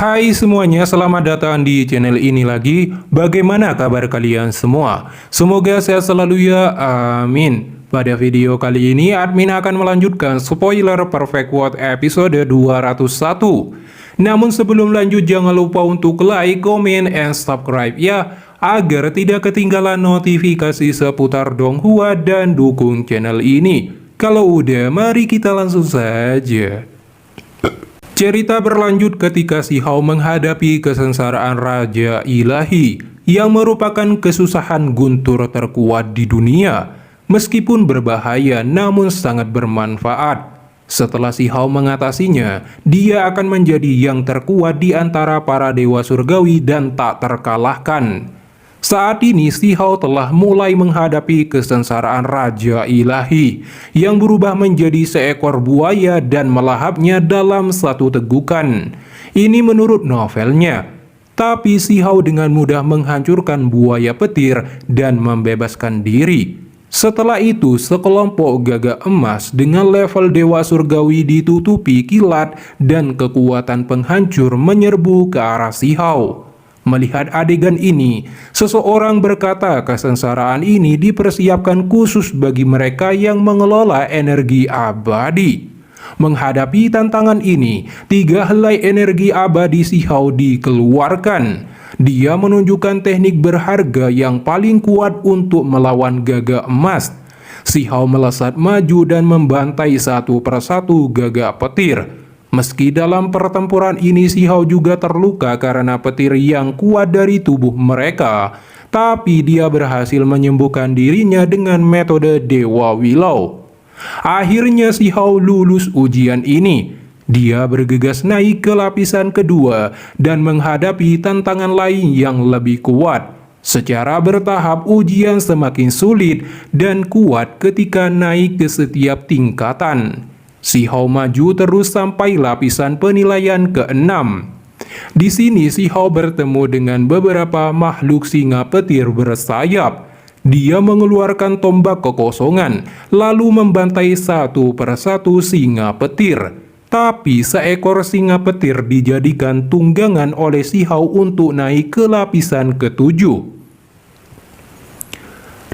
Hai semuanya, selamat datang di channel ini lagi. Bagaimana kabar kalian semua? Semoga sehat selalu ya, amin. Pada video kali ini, admin akan melanjutkan spoiler Perfect World episode 201. Namun sebelum lanjut, jangan lupa untuk like, comment, and subscribe ya, agar tidak ketinggalan notifikasi seputar Donghua dan dukung channel ini. Kalau udah, mari kita langsung saja. Cerita berlanjut ketika Si Hao menghadapi kesengsaraan Raja Ilahi yang merupakan kesusahan guntur terkuat di dunia. Meskipun berbahaya namun sangat bermanfaat. Setelah Si Hao mengatasinya, dia akan menjadi yang terkuat di antara para dewa surgawi dan tak terkalahkan. Saat ini Si Hao telah mulai menghadapi kesengsaraan Raja Ilahi yang berubah menjadi seekor buaya dan melahapnya dalam satu tegukan. Ini menurut novelnya. Tapi Si Hao dengan mudah menghancurkan buaya petir dan membebaskan diri. Setelah itu, sekelompok gagak emas dengan level dewa surgawi ditutupi kilat dan kekuatan penghancur menyerbu ke arah Si Hao. Melihat adegan ini, seseorang berkata kesengsaraan ini dipersiapkan khusus bagi mereka yang mengelola energi abadi. Menghadapi tantangan ini, 3 helai energi abadi Si Hao dikeluarkan. Dia menunjukkan teknik berharga yang paling kuat untuk melawan gagak emas. Si Hao melesat maju dan membantai satu persatu gagak petir. Meski dalam pertempuran ini Si Hao juga terluka karena petir yang kuat dari tubuh mereka, tapi dia berhasil menyembuhkan dirinya dengan metode Dewa Willow. Akhirnya Si Hao lulus ujian ini. Dia bergegas naik ke lapisan kedua dan menghadapi tantangan lain yang lebih kuat. Secara bertahap ujian semakin sulit dan kuat ketika naik ke setiap tingkatan. Si Hao maju terus sampai lapisan penilaian ke-6. Di sini Si Hao bertemu dengan beberapa makhluk singa petir bersayap. Dia mengeluarkan tombak kekosongan, lalu membantai satu persatu singa petir. Tapi seekor singa petir dijadikan tunggangan oleh Si Hao untuk naik ke lapisan ke-7.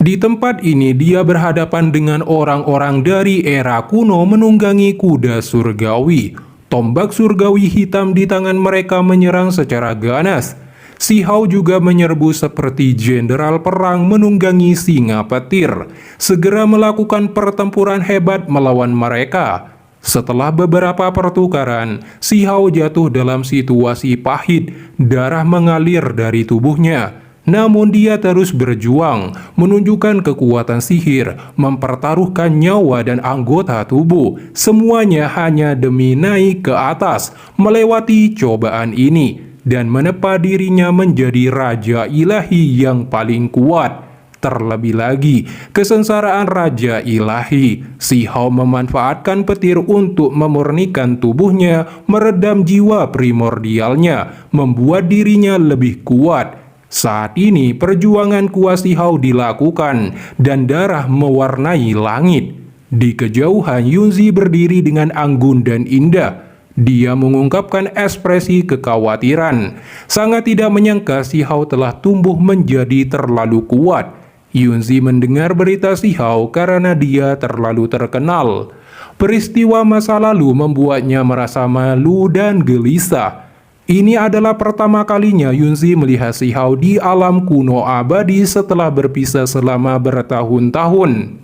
Di tempat ini dia berhadapan dengan orang-orang dari era kuno menunggangi kuda surgawi. Tombak surgawi hitam di tangan mereka menyerang secara ganas. Si Hao juga menyerbu seperti jenderal perang menunggangi singa petir, segera melakukan pertempuran hebat melawan mereka. Setelah beberapa pertukaran, Si Hao jatuh dalam situasi pahit, darah mengalir dari tubuhnya. Namun dia terus berjuang, menunjukkan kekuatan sihir, mempertaruhkan nyawa dan anggota tubuh. Semuanya hanya demi naik ke atas, melewati cobaan ini, dan menepa dirinya menjadi Raja Ilahi yang paling kuat. Terlebih lagi, kesengsaraan Raja Ilahi, Si Hao memanfaatkan petir untuk memurnikan tubuhnya, meredam jiwa primordialnya, membuat dirinya lebih kuat. Saat ini perjuangan kuat Si Hao dilakukan dan darah mewarnai langit. Di kejauhan Yunzi berdiri dengan anggun dan indah. Dia mengungkapkan ekspresi kekhawatiran. Sangat tidak menyangka Si Hao telah tumbuh menjadi terlalu kuat. Yunzi mendengar berita Si Hao karena dia terlalu terkenal. Peristiwa masa lalu membuatnya merasa malu dan gelisah. Ini adalah pertama kalinya Yunzi melihat Si Hao di alam kuno abadi setelah berpisah selama bertahun-tahun.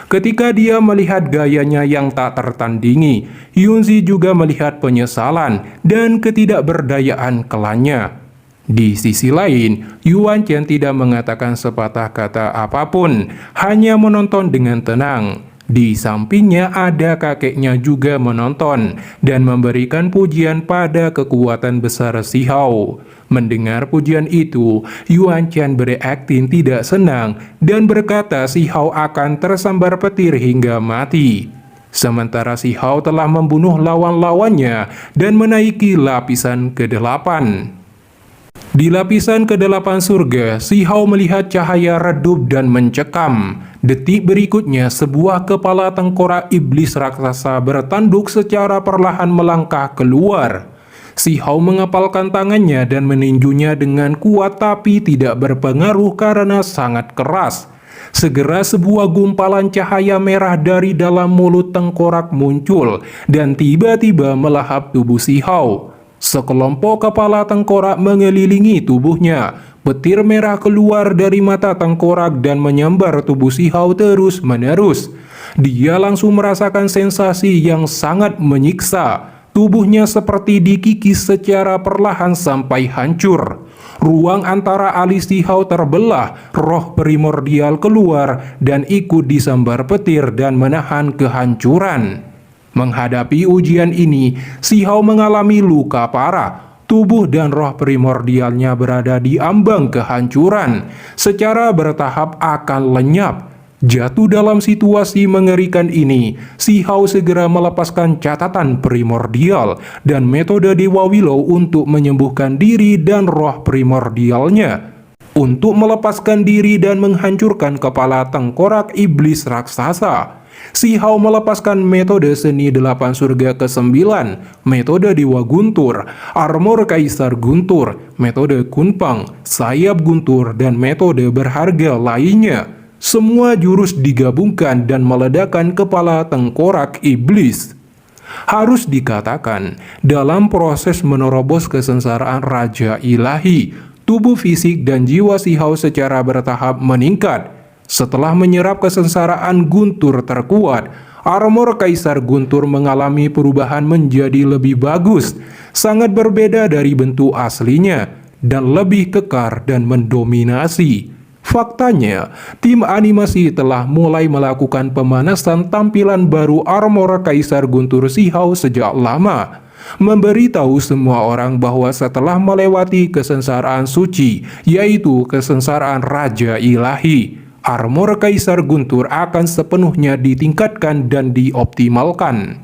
Ketika dia melihat gayanya yang tak tertandingi, Yunzi juga melihat penyesalan dan ketidakberdayaan klannya. Di sisi lain, Yuan Chen tidak mengatakan sepatah kata apapun, hanya menonton dengan tenang. Di sampingnya ada kakeknya juga menonton dan memberikan pujian pada kekuatan besar Si Hao. Mendengar pujian itu, Yuan Chen berakting tidak senang dan berkata Si Hao akan tersambar petir hingga mati. Sementara Si Hao telah membunuh lawan-lawannya dan menaiki lapisan ke-8. Di lapisan ke-8 surga, Si Hao melihat cahaya redup dan mencekam. Detik berikutnya, sebuah kepala tengkorak iblis raksasa bertanduk secara perlahan melangkah keluar. Si Hao mengepalkan tangannya dan meninjunya dengan kuat tapi tidak berpengaruh karena sangat keras. Segera sebuah gumpalan cahaya merah dari dalam mulut tengkorak muncul dan tiba-tiba melahap tubuh si Hao. Sekelompok kepala tengkorak mengelilingi tubuhnya. Petir merah keluar dari mata tengkorak dan menyambar tubuh si Hao terus-menerus. Dia langsung merasakan sensasi yang sangat menyiksa. Tubuhnya seperti dikikis secara perlahan sampai hancur. Ruang antara alis si Hao terbelah, roh primordial keluar dan ikut disambar petir dan menahan kehancuran. Menghadapi ujian ini, si Hao mengalami luka parah. Tubuh dan roh primordialnya berada di ambang kehancuran. Secara bertahap akan lenyap. Jatuh dalam situasi mengerikan ini, si Hao segera melepaskan catatan primordial dan metode Dewa Willow untuk menyembuhkan diri dan roh primordialnya. Untuk melepaskan diri dan menghancurkan kepala tengkorak iblis raksasa, si Hao melepaskan metode seni 8 surga ke-9, metode Dewa Guntur, armor Kaisar Guntur, metode Kunpang, sayap Guntur, dan metode berharga lainnya. Semua jurus digabungkan dan meledakkan kepala tengkorak iblis. Harus dikatakan, dalam proses menerobos kesengsaraan Raja Ilahi, tubuh fisik dan jiwa si Hao secara bertahap meningkat. Setelah menyerap kesengsaraan Guntur terkuat, armor Kaisar Guntur mengalami perubahan menjadi lebih bagus, sangat berbeda dari bentuk aslinya, dan lebih kekar dan mendominasi. Faktanya, tim animasi telah mulai melakukan pemanasan tampilan baru armor Kaisar Guntur si Hao sejak lama, memberitahu semua orang bahwa setelah melewati kesengsaraan suci, yaitu kesengsaraan Raja Ilahi, armor Kaisar Guntur akan sepenuhnya ditingkatkan dan dioptimalkan.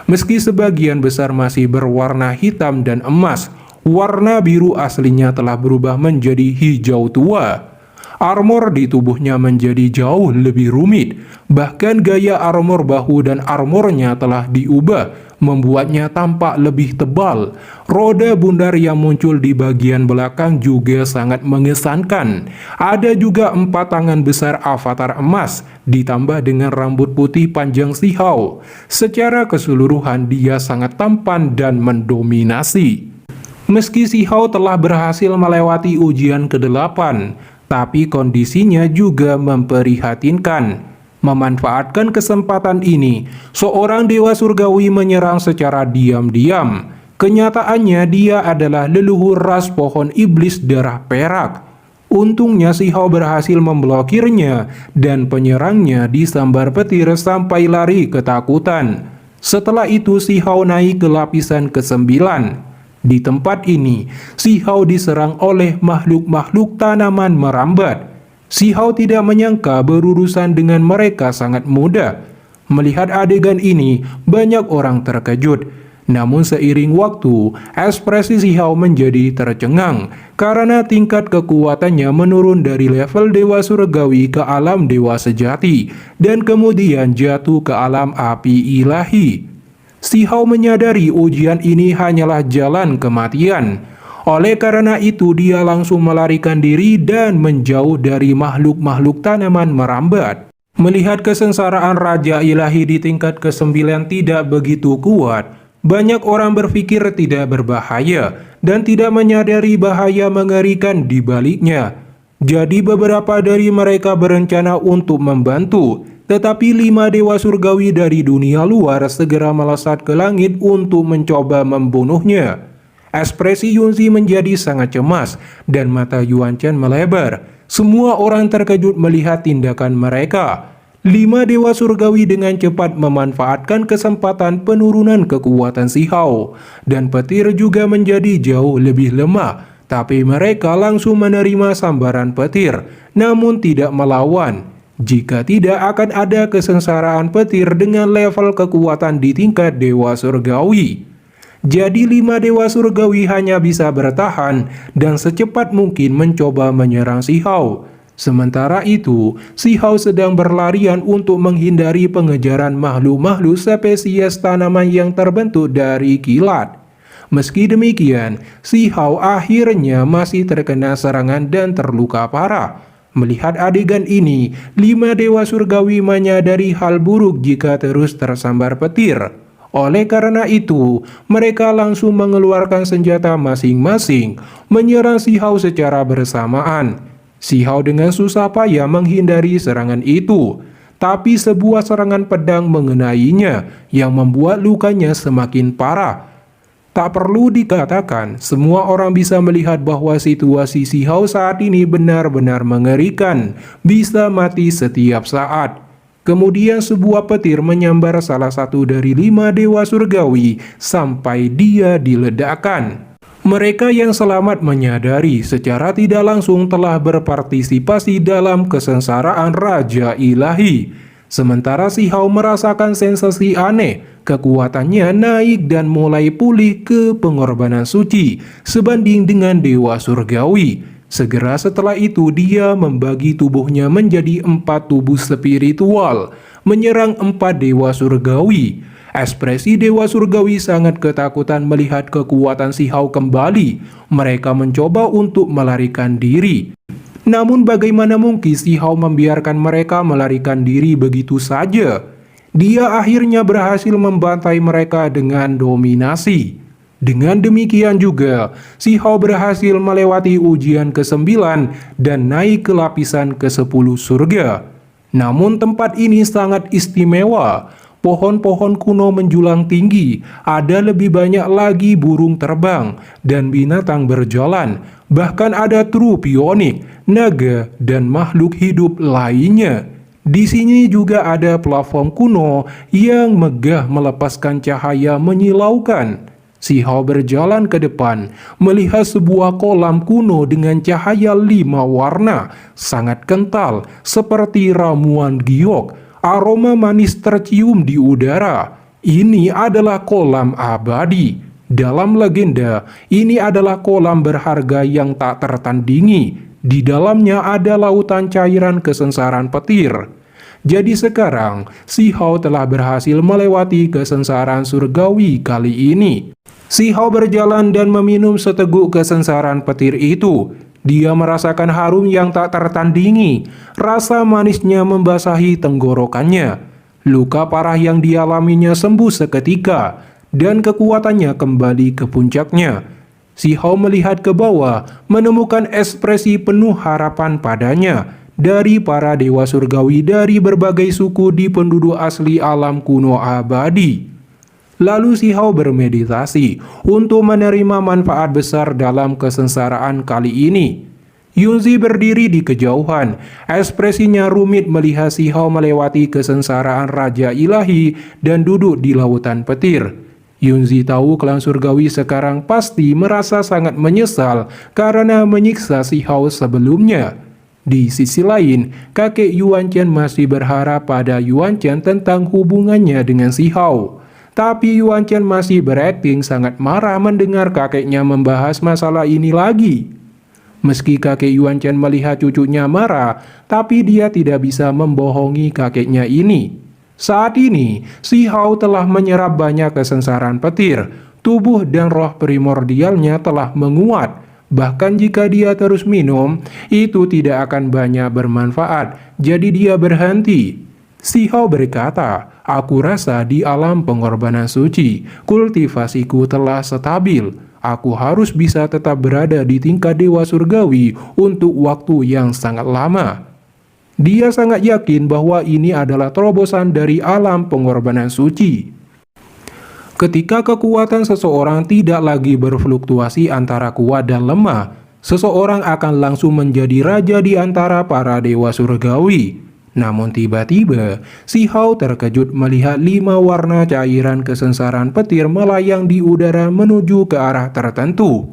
Meski sebagian besar masih berwarna hitam dan emas, warna biru aslinya telah berubah menjadi hijau tua. Armor di tubuhnya menjadi jauh lebih rumit, bahkan gaya armor bahu dan armornya telah diubah, membuatnya tampak lebih tebal. Roda bundar yang muncul di bagian belakang juga sangat mengesankan. Ada juga 4 tangan besar avatar emas, ditambah dengan rambut putih panjang si Hao. Secara keseluruhan dia sangat tampan dan mendominasi. Meski si Hao telah berhasil melewati ujian ke-8, tapi kondisinya juga memprihatinkan. Memanfaatkan kesempatan ini, seorang dewa surgawi menyerang secara diam-diam. Kenyataannya dia adalah leluhur ras pohon iblis darah perak. Untungnya si Hao berhasil memblokirnya dan penyerangnya disambar petir sampai lari ketakutan. Setelah itu si Hao naik ke lapisan ke-9. Di tempat ini, si Hao diserang oleh makhluk-makhluk tanaman merambat. Si Hao tidak menyangka berurusan dengan mereka sangat mudah. Melihat adegan ini, banyak orang terkejut. Namun seiring waktu, ekspresi si Hao menjadi tercengang karena tingkat kekuatannya menurun dari level dewa surgawi ke alam dewa sejati dan kemudian jatuh ke alam api ilahi. Si Hao menyadari ujian ini hanyalah jalan kematian. Oleh karena itu dia langsung melarikan diri dan menjauh dari makhluk-makhluk tanaman merambat. Melihat kesengsaraan Raja Ilahi di tingkat ke-9 tidak begitu kuat, banyak orang berpikir tidak berbahaya dan tidak menyadari bahaya mengerikan di baliknya. Jadi beberapa dari mereka berencana untuk membantu. Tetapi 5 dewa surgawi dari dunia luar segera melesat ke langit untuk mencoba membunuhnya. Ekspresi Yunzi menjadi sangat cemas dan mata Yuan Shen melebar. Semua orang terkejut melihat tindakan mereka. 5 dewa surgawi dengan cepat memanfaatkan kesempatan penurunan kekuatan si Hao. Dan petir juga menjadi jauh lebih lemah. Tapi mereka langsung menerima sambaran petir, namun tidak melawan. Jika tidak akan ada kesengsaraan petir dengan level kekuatan di tingkat dewa surgawi. Jadi 5 dewa surgawi hanya bisa bertahan dan secepat mungkin mencoba menyerang si Hao. Sementara itu, si Hao sedang berlarian untuk menghindari pengejaran makhluk-makhluk spesies tanaman yang terbentuk dari kilat. Meski demikian, Si Hao akhirnya masih terkena serangan dan terluka parah. Melihat adegan ini, 5 dewa surgawi menyadari hal buruk jika terus tersambar petir. Oleh karena itu, mereka langsung mengeluarkan senjata masing-masing, menyerang Si Hao secara bersamaan. Si Hao dengan susah payah menghindari serangan itu, tapi sebuah serangan pedang mengenainya yang membuat lukanya semakin parah. Tak perlu dikatakan, semua orang bisa melihat bahwa situasi Si Hao saat ini benar-benar mengerikan, bisa mati setiap saat. Kemudian sebuah petir menyambar salah satu dari 5 dewa surgawi sampai dia diledakkan. Mereka yang selamat menyadari secara tidak langsung telah berpartisipasi dalam kesengsaraan Raja Ilahi. Sementara Si Hao merasakan sensasi aneh, kekuatannya naik dan mulai pulih ke pengorbanan suci sebanding dengan dewa surgawi. Segera setelah itu dia membagi tubuhnya menjadi 4 tubuh spiritual, menyerang 4 dewa surgawi. Ekspresi dewa surgawi sangat ketakutan melihat kekuatan Si Hao kembali. Mereka mencoba untuk melarikan diri. Namun bagaimana mungkin Si Hao membiarkan mereka melarikan diri begitu saja? Dia akhirnya berhasil membantai mereka dengan dominasi. Dengan demikian juga, Si Hao berhasil melewati ujian ke-9 dan naik ke lapisan ke-10 surga. Namun tempat ini sangat istimewa. Pohon-pohon kuno menjulang tinggi, ada lebih banyak lagi burung terbang dan binatang berjalan. Bahkan ada true pionik, naga, dan makhluk hidup lainnya. Di sini juga ada platform kuno yang megah melepaskan cahaya menyilaukan. Si Hao berjalan ke depan, melihat sebuah kolam kuno dengan cahaya 5 warna, sangat kental, seperti ramuan giok. Aroma manis tercium di udara. Ini adalah kolam abadi. Dalam legenda, ini adalah kolam berharga yang tak tertandingi. Di dalamnya ada lautan cairan kesengsaraan petir. Jadi sekarang, Si Hao telah berhasil melewati kesengsaraan surgawi kali ini. Si Hao berjalan dan meminum seteguk kesengsaraan petir itu. Dia merasakan harum yang tak tertandingi. Rasa manisnya membasahi tenggorokannya. Luka parah yang dialaminya sembuh seketika, dan kekuatannya kembali ke puncaknya. Si Hao melihat ke bawah, menemukan ekspresi penuh harapan padanya dari para dewa surgawi dari berbagai suku di penduduk asli alam kuno abadi. Lalu Si Hao bermeditasi untuk menerima manfaat besar dalam kesengsaraan kali ini. Yunzi berdiri di kejauhan, ekspresinya rumit melihat Si Hao melewati kesengsaraan Raja Ilahi dan duduk di lautan petir. Yunzi tahu klan surgawi sekarang pasti merasa sangat menyesal karena menyiksa Si Hao sebelumnya. Di sisi lain, kakek Yuan Chen masih berharap pada Yuan Chen tentang hubungannya dengan Si Hao. Tapi Yuan Chen masih berakting sangat marah mendengar kakeknya membahas masalah ini lagi. Meski kakek Yuan Chen melihat cucunya marah, tapi dia tidak bisa membohongi kakeknya ini. Saat ini, Si Hao telah menyerap banyak kesengsaraan petir. Tubuh dan roh primordialnya telah menguat. Bahkan jika dia terus minum, itu tidak akan banyak bermanfaat. Jadi dia berhenti. Si Hao berkata, "Aku rasa di alam pengorbanan suci, kultivasiku telah stabil. Aku harus bisa tetap berada di tingkat dewa surgawi untuk waktu yang sangat lama." Dia sangat yakin bahwa ini adalah terobosan dari alam pengorbanan suci. Ketika kekuatan seseorang tidak lagi berfluktuasi antara kuat dan lemah, seseorang akan langsung menjadi raja di antara para dewa surgawi. Namun tiba-tiba, Si Hao terkejut melihat 5 warna cairan kesengsaraan petir melayang di udara menuju ke arah tertentu.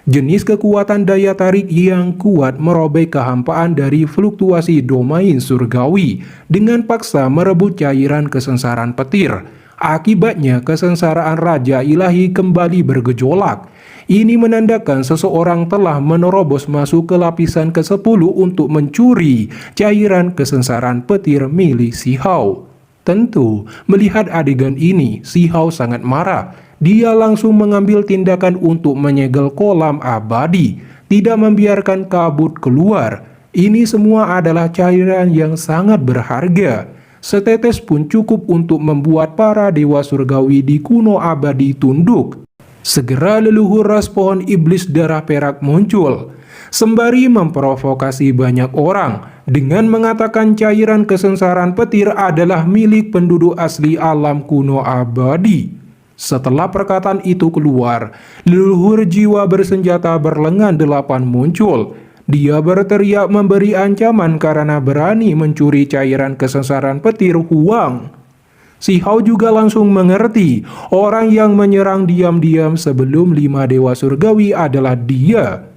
Jenis kekuatan daya tarik yang kuat merobek kehampaan dari fluktuasi domain surgawi dengan paksa merebut cairan kesengsaraan petir. Akibatnya kesengsaraan Raja Ilahi kembali bergejolak. Ini menandakan seseorang telah menerobos masuk ke lapisan ke-10 untuk mencuri cairan kesengsaraan petir milik Si Hao. Tentu, melihat adegan ini, Si Hao sangat marah. dia langsung mengambil tindakan untuk menyegel kolam abadi, tidak membiarkan kabut keluar. Ini semua adalah cairan yang sangat berharga. Setetes pun cukup untuk membuat para dewa surgawi di kuno abadi tunduk. Segera leluhur ras pohon iblis darah perak muncul, sembari memprovokasi banyak orang dengan mengatakan cairan kesengsaraan petir adalah milik penduduk asli alam kuno abadi. Setelah perkataan itu keluar, leluhur jiwa bersenjata berlengan 8 muncul. Dia berteriak memberi ancaman karena berani mencuri cairan kesengsaraan petir Huang. Si Hao juga langsung mengerti orang yang menyerang diam-diam sebelum 5 dewa surgawi adalah dia.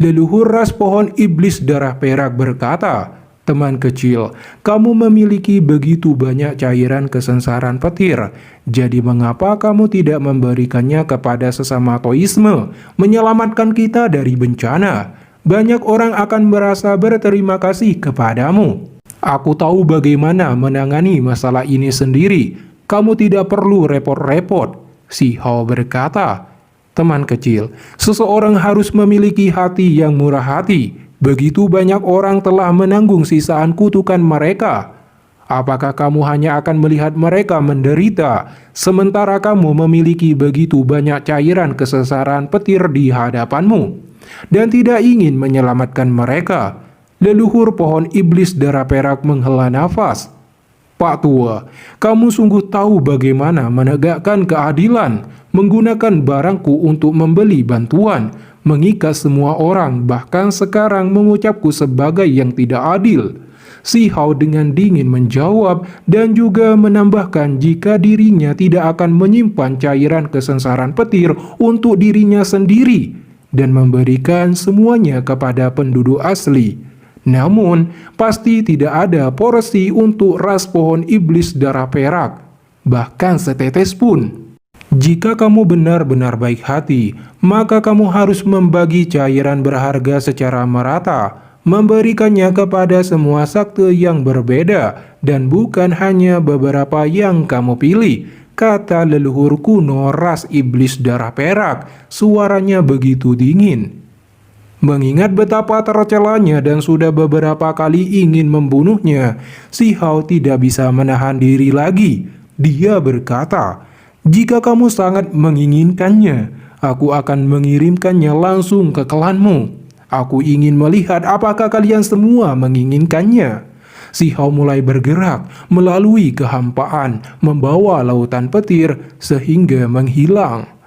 Leluhur ras pohon iblis darah perak berkata, "Teman kecil, kamu memiliki begitu banyak cairan kesengsaraan petir. Jadi mengapa kamu tidak memberikannya kepada sesama toisme, menyelamatkan kita dari bencana? Banyak orang akan merasa berterima kasih kepadamu. Aku tahu bagaimana menangani masalah ini sendiri. Kamu tidak perlu repot-repot." Si Hao berkata, "Teman kecil, seseorang harus memiliki hati yang murah hati. Begitu banyak orang telah menanggung sisaan kutukan mereka. Apakah kamu hanya akan melihat mereka menderita, sementara kamu memiliki begitu banyak cairan kesengsaraan petir di hadapanmu, dan tidak ingin menyelamatkan mereka?" Leluhur pohon iblis darah perak menghela nafas. "Pak Tua, kamu sungguh tahu bagaimana menegakkan keadilan, menggunakan barangku untuk membeli bantuan, mengikat semua orang, bahkan sekarang mengucapku sebagai yang tidak adil." Si Hao dengan dingin menjawab dan juga menambahkan jika dirinya tidak akan menyimpan cairan kesengsaraan petir untuk dirinya sendiri dan memberikan semuanya kepada penduduk asli. Namun, pasti tidak ada porsi untuk ras pohon iblis darah perak, bahkan setetes pun. Jika kamu benar-benar baik hati, maka kamu harus membagi cairan berharga secara merata, memberikannya kepada semua sakte yang berbeda, dan bukan hanya beberapa yang kamu pilih, kata leluhur kuno ras iblis darah perak, suaranya begitu dingin. Mengingat betapa tercelanya dan sudah beberapa kali ingin membunuhnya, si Hao tidak bisa menahan diri lagi. Dia berkata, "Jika kamu sangat menginginkannya, aku akan mengirimkannya langsung ke klanmu. Aku ingin melihat apakah kalian semua menginginkannya." Si Hao mulai bergerak melalui kehampaan, membawa lautan petir sehingga menghilang.